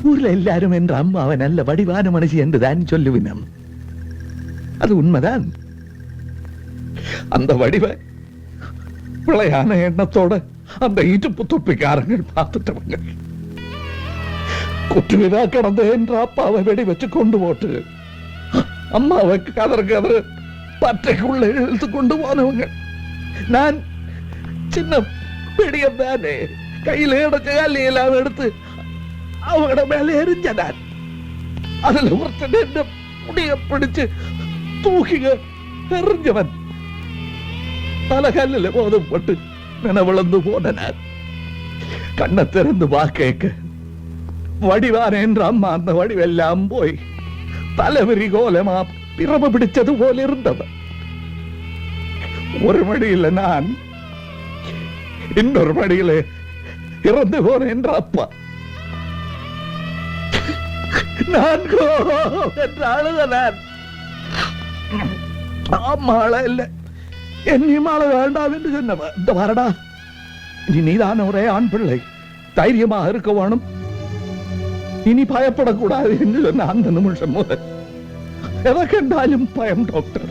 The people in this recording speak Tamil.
ஊர்ல எல்லாரும் என்ற அம்மாவை நல்ல வடிவான மனுஷி என்றுதான் சொல்லுவினம். அது உண்மைதான். அந்த வடிவ பிழையான எண்ணத்தோட அந்த இடுப்பு தொப்பிக்காரங்கள் பார்த்துட்டவங்க. குற்றுவிதா கடந்த என்ற அப்பாவை வெடி வச்சு கொண்டு போட்டு அம்மாவை கதறு பற்றைக்குள்ள இழுத்து கொண்டு போனவங்க. நான் சின்ன பிடியம் தானே, கையில எடுத்து எல்லாம் எடுத்து அவங்கள மேல எரிஞ்சதான். அதுல ஒருத்தன் என்ன முடிய பிடிச்சு தூக்கிங்க எறிஞ்சவன் பல கல்லில் போதப்பட்டு நினைவிழந்து போனார். கண்ணை திறந்து வாக்க வடிவான என்ற அம்மா அந்த வடிவெல்லாம் போய் தலைவிரி கோலமா பிரம பிடிச்சது போல இருந்தவன். ஒரு மடியில நான், இன்னொரு மடியில இறந்து போன என்ற அப்பா. நான் என்று அழுதனான். அம்மாள இல்ல, என்னையும் ஆள வேண்டாம் என்று சொன்ன. இந்த வரடா, நீதான ஒரே ஆண் பிள்ளை, தைரியமாக இருக்க வேணும், இனி பயப்படக்கூடாது என்று சொன்ன அந்த நிமிஷம் முதல் எதை கண்டாலும் பயம் டாக்டர்.